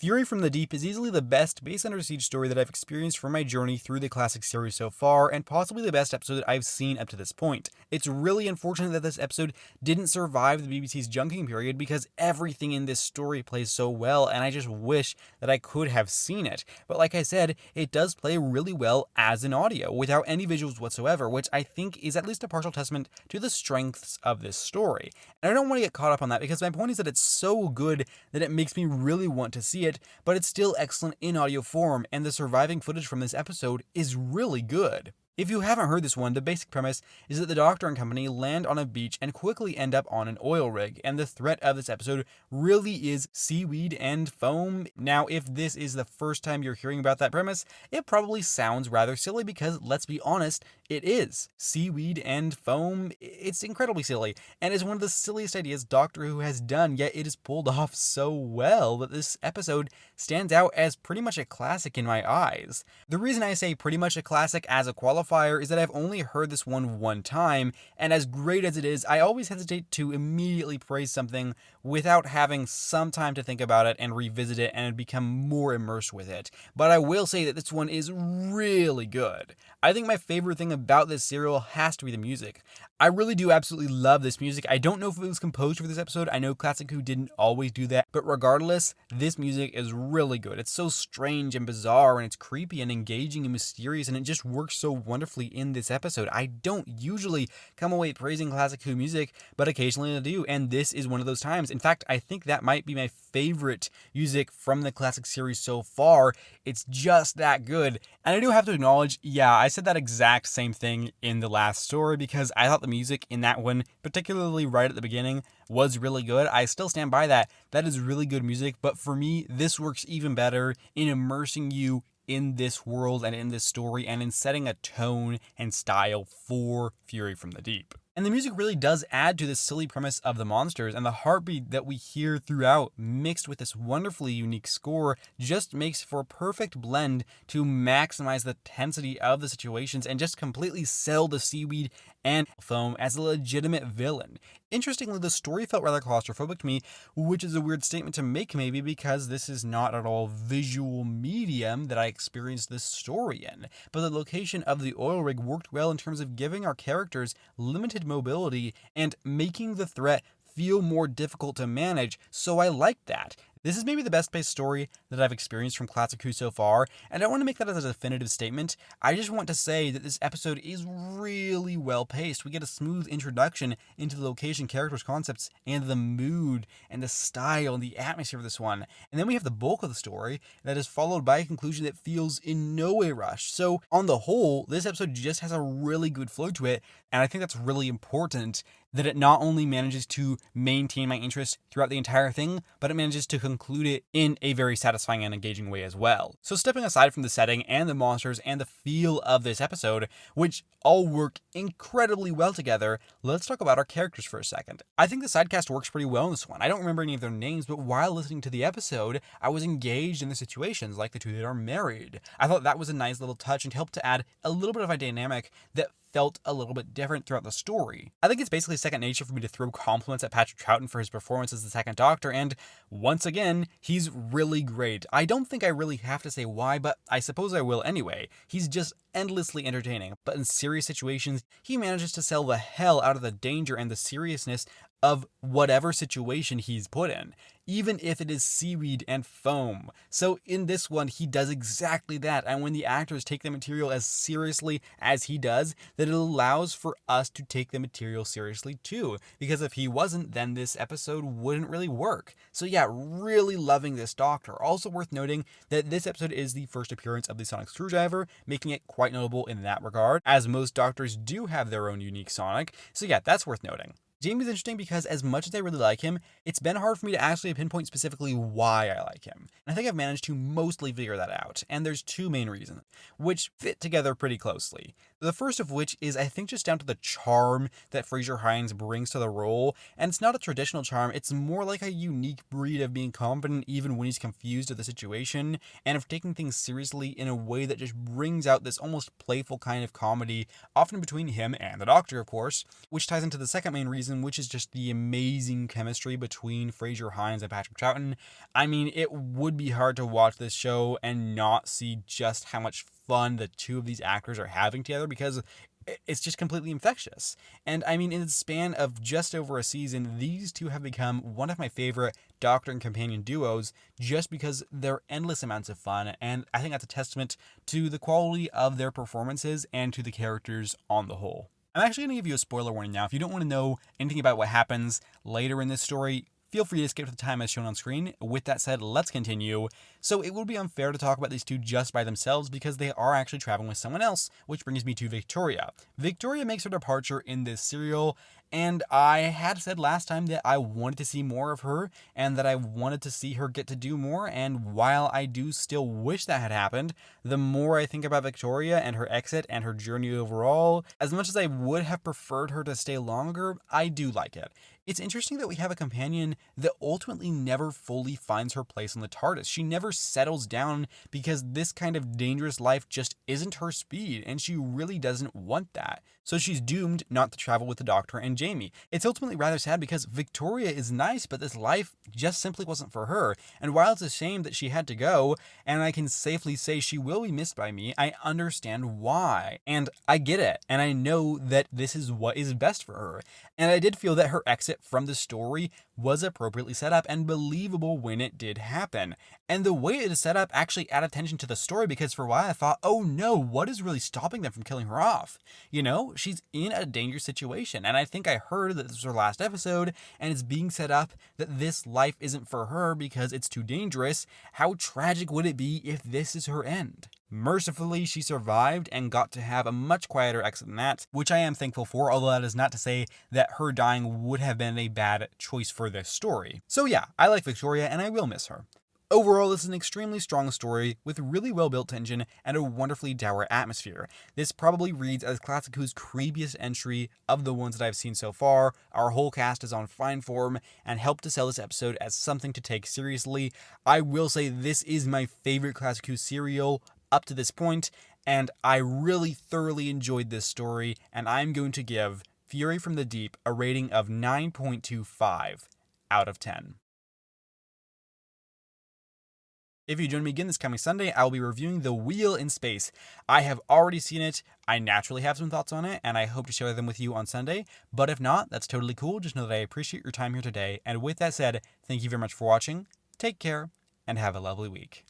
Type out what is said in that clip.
Fury from the Deep is easily the best base Under Siege story that I've experienced from my journey through the classic series so far, and possibly the best episode that I've seen up to this point. It's really unfortunate that this episode didn't survive the BBC's junking period because everything in this story plays so well, and I just wish that I could have seen it. But like I said, it does play really well as an audio, without any visuals whatsoever, which I think is at least a partial testament to the strengths of this story. And I don't want to get caught up on that because my point is that it's so good that it makes me really want to see it, but it's still excellent in audio form, and the surviving footage from this episode is really good. If you haven't heard this one, the basic premise is that the Doctor and company land on a beach and quickly end up on an oil rig, and the threat of this episode really is seaweed and foam. Now, if this is the first time you're hearing about that premise, it probably sounds rather silly because, let's be honest, it is. Seaweed and foam, it's incredibly silly, and is one of the silliest ideas Doctor Who has done, yet it is pulled off so well that this episode stands out as pretty much a classic in my eyes. The reason I say pretty much a classic as a qualifier is that I've only heard this one time, and as great as it is, I always hesitate to immediately praise something without having some time to think about it and revisit it and become more immersed with it. But I will say that this one is really good. I think my favorite thing about this serial has to be the music. I really do absolutely love this music. I don't know if it was composed for this episode. I know Classic Who didn't always do that, but regardless, this music is really good. It's so strange and bizarre, and it's creepy and engaging and mysterious, and it just works so wonderfully in this episode. I don't usually come away praising Classic Who music, but occasionally I do, and this is one of those times. In fact, I think that might be my favorite music from the classic series so far. It's just that good. And I do have to acknowledge, yeah, I said that exact same thing in the last story because I thought the music in that one, particularly right at the beginning, was really good. I still stand by that. That is really good music, but for me, this works even better in immersing you in this world and in this story and in setting a tone and style for Fury from the Deep. And the music really does add to this silly premise of the monsters, and the heartbeat that we hear throughout, mixed with this wonderfully unique score, just makes for a perfect blend to maximize the tensity of the situations and just completely sell the seaweed and foam as a legitimate villain. Interestingly, the story felt rather claustrophobic to me, which is a weird statement to make maybe because this is not at all visual medium that I experienced this story in. But the location of the oil rig worked well in terms of giving our characters limited mobility and making the threat feel more difficult to manage, so I liked that. This is maybe the best paced story that I've experienced from Classic Who so far, and I don't want to make that as a definitive statement. I just want to say that this episode is really well paced. We get a smooth introduction into the location, characters, concepts, and the mood, and the style, and the atmosphere of this one. And then we have the bulk of the story that is followed by a conclusion that feels in no way rushed. So on the whole, this episode just has a really good flow to it, and I think that's really important, that it not only manages to maintain my interest throughout the entire thing, but it manages to conclude it in a very satisfying and engaging way as well. So stepping aside from the setting and the monsters and the feel of this episode, which all work incredibly well together, let's talk about our characters for a second. I think the sidecast works pretty well in this one. I don't remember any of their names, but while listening to the episode, I was engaged in the situations, like the two that are married. I thought that was a nice little touch and helped to add a little bit of a dynamic that felt a little bit different throughout the story. I think it's basically second nature for me to throw compliments at Patrick Troughton for his performance as the Second Doctor, and once again, he's really great. I don't think I really have to say why, but I suppose I will anyway. He's just endlessly entertaining, but in serious situations, he manages to sell the hell out of the danger and the seriousness of whatever situation he's put in, even if it is seaweed and foam. So in this one, he does exactly that, and when the actors take the material as seriously as he does, that it allows for us to take the material seriously too, because if he wasn't, then this episode wouldn't really work. So yeah, really loving this Doctor. Also worth noting that this episode is the first appearance of the Sonic Screwdriver, making it quite notable in that regard, as most Doctors do have their own unique Sonic. So yeah, that's worth noting. Jamie's interesting because as much as I really like him, it's been hard for me to actually pinpoint specifically why I like him. And I think I've managed to mostly figure that out, and there's two main reasons, which fit together pretty closely. The first of which is, I think, just down to the charm that Fraser Hines brings to the role. And it's not a traditional charm, it's more like a unique breed of being confident even when he's confused at the situation, and of taking things seriously in a way that just brings out this almost playful kind of comedy, often between him and the Doctor, of course, which ties into the second main reason, which is just the amazing chemistry between Fraser Hines and Patrick Troughton. I mean, it would be hard to watch this show and not see just how much fun the two of these actors are having together, because it's just completely infectious. And I mean, in the span of just over a season, these two have become one of my favorite Doctor and companion duos just because they're endless amounts of fun, and I think that's a testament to the quality of their performances and to the characters on the whole. I'm actually going to give you a spoiler warning now. If you don't want to know anything about what happens later in this story, feel free to skip to the time as shown on screen. With that said, let's continue. So it would be unfair to talk about these two just by themselves because they are actually traveling with someone else, which brings me to Victoria. Victoria makes her departure in this serial, and I had said last time that I wanted to see more of her and that I wanted to see her get to do more, and while I do still wish that had happened, the more I think about Victoria and her exit and her journey overall, as much as I would have preferred her to stay longer, I do like it. It's interesting that we have a companion that ultimately never fully finds her place in the TARDIS. She never settles down because this kind of dangerous life just isn't her speed, and she really doesn't want that. So she's doomed not to travel with the Doctor and Jamie. It's ultimately rather sad because Victoria is nice, but this life just simply wasn't for her. And while it's a shame that she had to go, and I can safely say she will be missed by me, I understand why. And I get it, and I know that this is what is best for her. And I did feel that her exit from the story was appropriately set up and believable when it did happen. And the way it is set up actually added tension to the story because for a while I thought, oh no, what is really stopping them from killing her off? You know, she's in a dangerous situation, and I think I heard that this was her last episode, and it's being set up that this life isn't for her because it's too dangerous. How tragic would it be if this is her end? Mercifully, she survived and got to have a much quieter exit than that, which I am thankful for, although that is not to say that her dying would have been a bad choice for this story. So yeah, I like Victoria and I will miss her. Overall, this is an extremely strong story with really well built tension and a wonderfully dour atmosphere. This probably reads as Classic Who's creepiest entry of the ones that I've seen so far. Our whole cast is on fine form and helped to sell this episode as something to take seriously. I will say this is my favorite Classic Who serial up to this point, and I really thoroughly enjoyed this story, and I'm going to give Fury from the Deep a rating of 9.25 out of 10. If you join me again this coming Sunday, I will be reviewing The Wheel in Space. I have already seen it, I naturally have some thoughts on it, and I hope to share them with you on Sunday, but if not, that's totally cool. Just know that I appreciate your time here today, and with that said, thank you very much for watching, take care, and have a lovely week.